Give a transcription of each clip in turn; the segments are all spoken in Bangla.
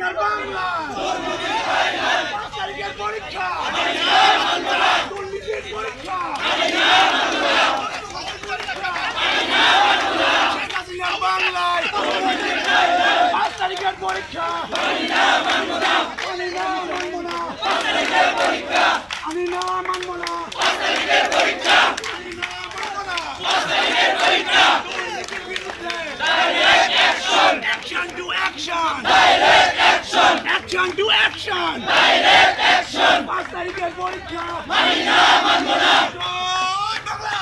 হাসিনার বাংলা পরীক্ষা দুর্নীতির পরীক্ষা শেখ হাসিনার বাংলায় 5 তারিখের পরীক্ষা আমি না মানব না আমি না মানব না 5 তারিখের পরীক্ষা আমি না মানব না 5 তারিখের পরীক্ষা দুর্নীতির বিরুদ্ধে direct action action to action direct action action to action direct action 5 তারিখের পরীক্ষা আমি না মানব না জয় বাংলা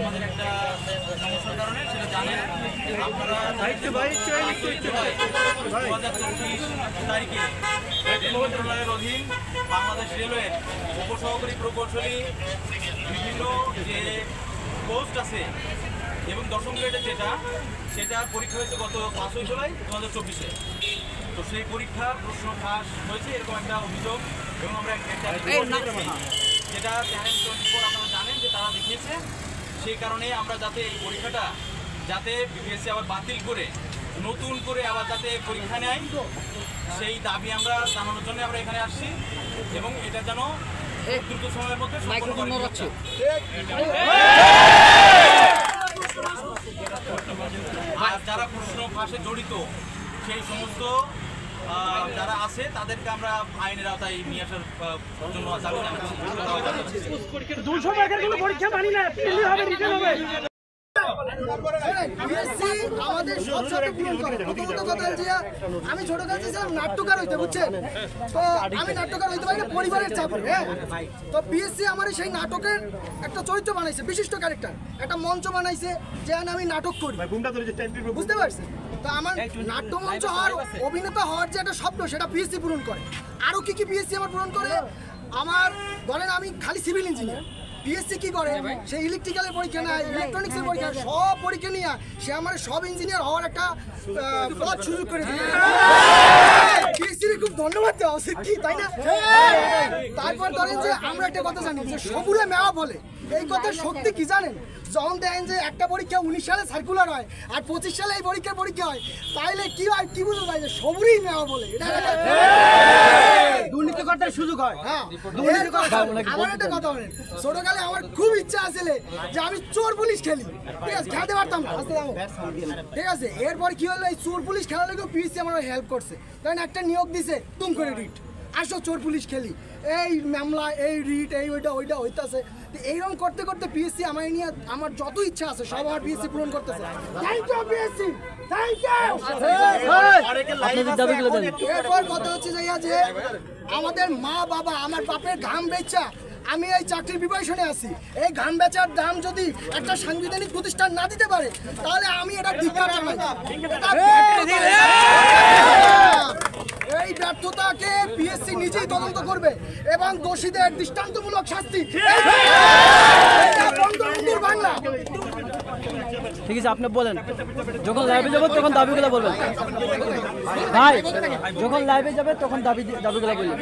আমাদের একটা সমস্যার কারণে সেটা জানেন আপনারা 2024 তারিখে রেল মন্ত্রণালয়ের অধীন বাংলাদেশ রেলওয়ের উপসহকারী প্রকৌশলী বিভিন্ন যে পোস্ট আছে এবং 10ম গ্রেডের সেটা পরীক্ষা হয়েছে গত 5 জুলাই 2024-এ। তো সেই পরীক্ষার প্রশ্ন ফাঁস হয়েছে এরকম একটা অভিযোগ এবং আমরা যেটা চ্যানেল 24 আপনারা জানেন যে তারা দেখিয়েছে। সেই কারণে আমরা যাতে এই পরীক্ষাটা যাতে বিপিএসসি আবার বাতিল করে নতুন করে আবার যাতে পরীক্ষা নেয় সেই দাবি আমরা জানানোর জন্য আমরা এখানে আসছি এবং এটা যেন দ্রুত সময়ের মধ্যে সম্পন্ন হচ্ছে। আর যারা প্রশ্ন ফাঁসে জড়িত সেই সমস্ত যারা আছে তাদেরকে আমরা আইনের আওতায় নিয়ে আসার জন্য দাবি জানাচ্ছি। 200 মার্কের কোনো পরীক্ষা মানি না, ফেলই হবে, রিটার্ন হবে। আমাদের সব সাথে পূরণ করে প্রথমত কথা যে আমি ছোটকালে ছিলাম নাট্যকার হইতে বুঝছেন, তো আমি নাট্যকার হইতে পারি না পরিবারের চাপে। হ্যাঁ, তো বিএসসি আমার সেই নাটকের একটা চরিত্র বানাইছে, বিশিষ্ট ক্যারেক্টার, একটা মঞ্চ বানাইছে যে আমি নাটক করি, বুঝতে পারছেন? তো আমার নাট্যমঞ্চ হওয়ার অভিনেতা হওয়ার যে একটা স্বপ্ন সেটা বিএসসি পূরণ করে। আরও কি কি বিএসসি আমার পূরণ করে? আমার ধরেন আমি খালি সিভিল ইঞ্জিনিয়ার, বিএসসি কি করে সে ইলেকট্রিক্যালের পরীক্ষা নেয়, ইলেকট্রনিক্সের পরীক্ষা, সব পরীক্ষা নিয়ে সে আমার সব ইঞ্জিনিয়ার হওয়ার একটা পথ সুযোগ করে দিল। বিএসসির খুব ধন্যবাদ দেওয়া উচিত কি, তাই না? তারপর ধরেন যে আমরা একটা কথা জানি যে সবুরে মেওয়া বলে, এই কথার শক্তি কি জানেন? যখন দেখেন যে একটা পরীক্ষা 19 সালে সার্কুলার হয় আর 25 সালে এই পরীক্ষা হয়, তাইলে কি হয় কি বুঝতে যায় যে সবুরই মেওয়া বলে, এটা দুর্নীতি করতে সুযোগ হয়। হ্যাঁ, আমার একটা কথা বলেন, ছোটকালে আমার খুব ইচ্ছা আছিল যে আমি চোর পুলিশ খেলি, ঠিক আছে, খেলতে পারতাম না, ঠিক আছে। এরপর কি হলো, এই চোর পুলিশ খেলার লোকেও পিএসসি আমার হেল্প করছে, কারণ একটা নিয়োগ দিছে তুম করে রিট, আসো চোর পুলিশ খেলি, এই মামলা এই রিট এই ওইটা হইতাছে। এইরকম করতে করতে পিএসসি আমার নিয়ে আমার যত ইচ্ছা আছে সব আমার পিএসসি পূরণ করতেছে। Thank you PSC, thank you. এরপর কথা হচ্ছে যে আমাদের মা বাবা, আমার বাপের ঘাম বেচা আমি এই চাকরির প্রিপারেশনে আছি। এই ঘাম বেচার দাম যদি একটা সাংবিধানিক প্রতিষ্ঠান না দিতে পারে তাহলে আমি এটা ধিক্কার জানাই। এই ব্যর্থতাকে পিএসসি নিজেই তদন্ত করবে এবং দোষীদের দৃষ্টান্তমূলক শাস্তি। বাংলা ঠিক আছে, আপনি বলেন, যখন লাইভে যাবো তখন দাবিগুলো বলবেন ভাই, যখন লাইভে যাবে তখন দাবিগুলো বলবেন।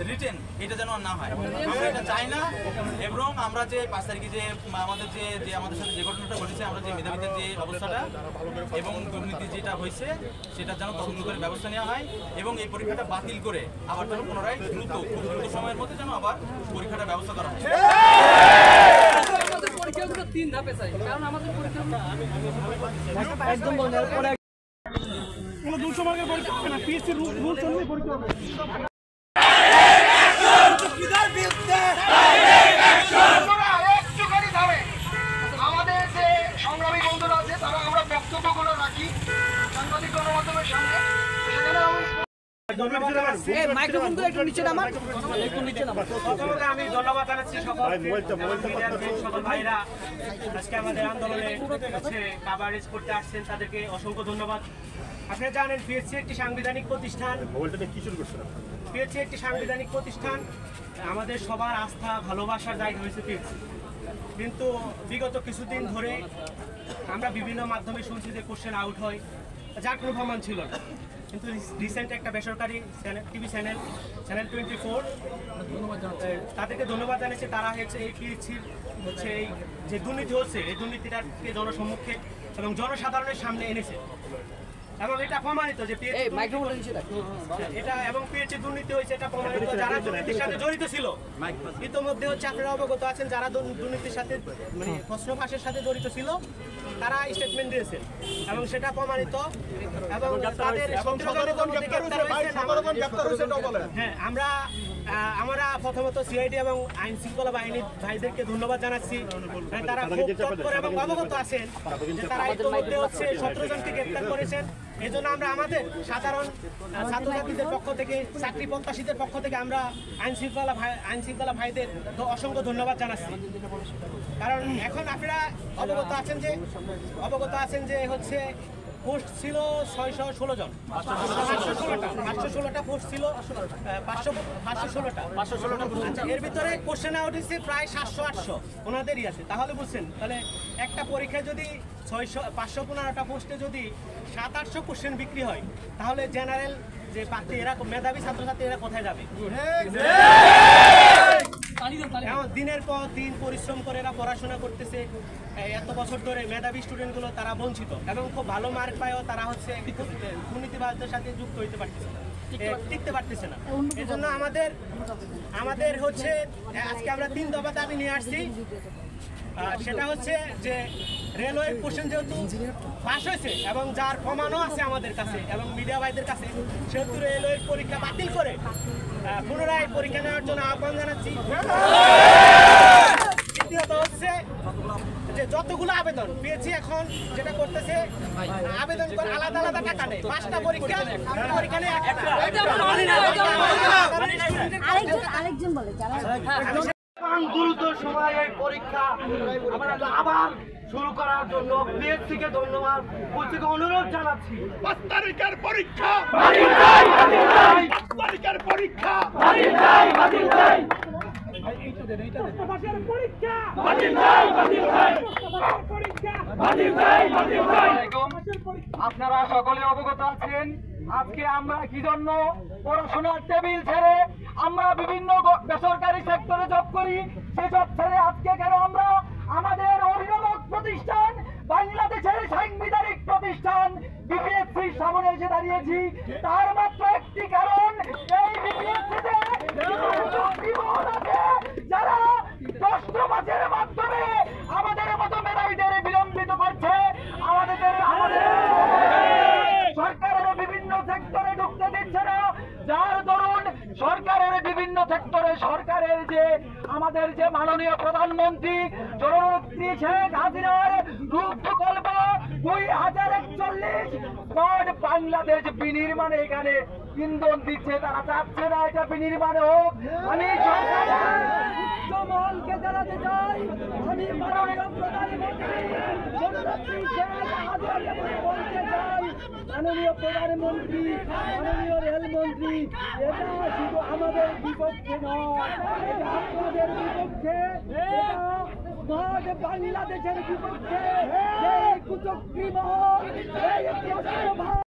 রিটেন এটা যেন না হয়, আমরা এটা চাই না। এবং আমরা যে 5 তারিখে যে আমাদের যে আমাদের সাথে যে ঘটনাটা ঘটেছে, আমরা যে মেধাবীদের যে অবস্থাটা এবং দুর্নীতি যেটা হয়েছে সেটা যেন তদন্ত করে ব্যবস্থা নেওয়া হয় এবং এই পরীক্ষাটা বাতিল করে আবার যেন পুনরায় খুব দ্রুত সময়ের মধ্যে যেন আবার পরীক্ষাটা ব্যবস্থা করা হয়। পরীক্ষাগুলো 3 ধাপে চাই, কারণ আমাদের পরীক্ষা একদম বলেন, এরপরে কোনো 200 মার্কের পরীক্ষা হবে না, পিএসসি রুলস অনুযায়ী পরীক্ষা হবে। আমাদের যে সংগ্রামী বন্ধুরা আছে তারা আমরা বক্তব্যগুলো রাখি সাংবাদিক গণমাধ্যমের সামনে, সেখানে আমি ধন্যবাদ জানাচ্ছি সকল ভাইরা আজকে আমাদের আন্দোলনে কভারেজ করতে আসছেন, তাদেরকে অসংখ্য ধন্যবাদ। আপনারা জানেন পিএসসি একটি সাংবিধানিক প্রতিষ্ঠান, পিএসসি একটি সাংবিধানিক প্রতিষ্ঠান, আমাদের সবার আস্থা ভালোবাসার জায়গা হয়েছে পিএসসি। কিন্তু বিগত কিছুদিন ধরে আমরা বিভিন্ন মাধ্যমে শুনছি যে কোশ্চেন আউট হয়, যার কোনো প্রমাণ ছিল না। কিন্তু রিসেন্ট একটা বেসরকারি টিভি চ্যানেল 24 তাদেরকে ধন্যবাদ জানাচ্ছি। তারা হচ্ছে এই পিএইচসির হচ্ছে এই যে দুর্নীতি হচ্ছে এই দুর্নীতিটাকে জনসম্মুখে এবং জনসাধারণের সামনে এনেছে এবং এটা প্রমাণিত যে এটা এবং পিএইচসি দুর্নীতি হয়েছে এটা প্রমাণিত। যারা দুর্নীতির সাথে জড়িত ছিল ইতিমধ্যে হচ্ছে আপনারা অবগত আছেন, যারা দুর্নীতির সাথে মানে প্রশ্ন ফাঁসের সাথে জড়িত ছিল তারা স্টেটমেন্ট দিয়েছেন এবং সেটা প্রমাণিত এবং তাদের হ্যাঁ আমরা প্রথমত সিআইডি এবং আইন শৃঙ্খলা বাহিনীর ভাইদেরকে ধন্যবাদ জানাচ্ছি। তারা খুব তৎপর এবং অবগত আছেন যে তারা ইতিমধ্যে হচ্ছে 17 জনকে গ্রেপ্তার করেছেন। এই জন্য আমরা আমাদের সাধারণ ছাত্রছাত্রীদের পক্ষ থেকে চাকরি প্রত্যাশীদের পক্ষ থেকে আমরা আইন শৃঙ্খলা ভাইদের অসংখ্য ধন্যবাদ জানাচ্ছি। কারণ এখন আপনারা অবগত আছেন যে হচ্ছে পোস্ট ছিল 616 জন, 516টা পোস্ট ছিল, 516টা। আচ্ছা, এর ভিতরে কোশ্চেন আউট হচ্ছে প্রায় 700-800 ওনাদেরই আছে। তাহলে বুঝছেন, তাহলে একটা পরীক্ষায় যদি 515টা পোস্টে যদি 700-800 কোশ্চেন বিক্রি হয় তাহলে জেনারেল যে প্রার্থী এরা মেধাবী ছাত্রছাত্রী এরা কোথায় যাবে? দিনের পর দিন পরিশ্রম করে এরা পড়াশোনা করতেছে, এত বছর ধরে মেধাবী স্টুডেন্টগুলো তারা বঞ্চিত এবং খুব ভালো মার্ক পায়ও তারা হচ্ছে দুর্নীতিবাজদের সাথে যুক্ত হইতে পারতেছে না, টিকতে পারতেছে না। এই জন্য আমাদের হচ্ছে আজকে আমরা 3 দফা দাবি নিয়ে আসছি। সেটা হচ্ছে যে রেলওয়ে কোশ্চেন যেহেতু পাস হয়েছে এবং যার প্রমাণও আছে আমাদের কাছে এবং মিডিয়া ভাইদের কাছে, সেহেতু রেলওয়ের পরীক্ষা বাতিল করে পুনরায় পরীক্ষা নেওয়ার জন্য আহ্বান জানাচ্ছি। দ্বিতীয়ত হচ্ছে যে যতগুলো আবেদন পেয়েছি এখন যেটা করতেছে আবেদন করে আলাদা আলাদা টাকা নেই, 5টা পরীক্ষা নেই আরেকজন বলে দ্রুত সময়ে এই পরীক্ষা আমরা আবার শুরু করার জন্য পিএইচসিকে ধন্যবাদ অনুরোধ জানাচ্ছি। 5 তারিখের পরীক্ষা আপনারা সকলে অবগত আছেন আজকে আমরা কি জন্য পড়াশোনার টেবিল ছেড়ে আমরা বিভিন্ন বেসরকারি সেক্টরে জব করি, সে জব ছেড়ে আজকে কেন আমরা আমাদের অভিভাবক প্রতিষ্ঠান বাংলাদেশের সাংবিধানিক প্রতিষ্ঠান বিপিএসসির সামনে এসে দাঁড়িয়েছি? তার মাত্র একটি কারণ, এই বিপিএসসিতে যারা প্রশ্ন ফাঁসের মাধ্যমে আমাদের মতো মেধাবীদের বিলম্বিত করছে, আমাদের সরকারের বিভিন্ন সেক্টরে ঢুকতে দিচ্ছে না, যার দরুন সরকারের বিভিন্ন সেক্টরে সরকারের যে আমাদের যে মাননীয় প্রধানমন্ত্রী জননেত্রী শেখ হাসিনার রূপ প্রকল্প 2041 স্মার্ট বাংলাদেশ বিনির্মাণে এখানে ইন্ধন দিচ্ছে, তারা চাচ্ছে না এটা বিনির্মাণে হোক। আমি সরকারের উচ্চ মহলকে জানাতে চাই, আমি মাননীয় প্রধানমন্ত্রী জননেত্রী শেখ হাসিনাকে বলতে চাই, মাননীয় প্রধানমন্ত্রী, মাননীয় রেলমন্ত্রী, এটা শুধু আমাদের বিপক্ষে নয়, এটা আপনাদের বিপক্ষে, এটা স্মার্ট বাংলাদেশের বিপক্ষে। এই কুচক্রী মহল, এই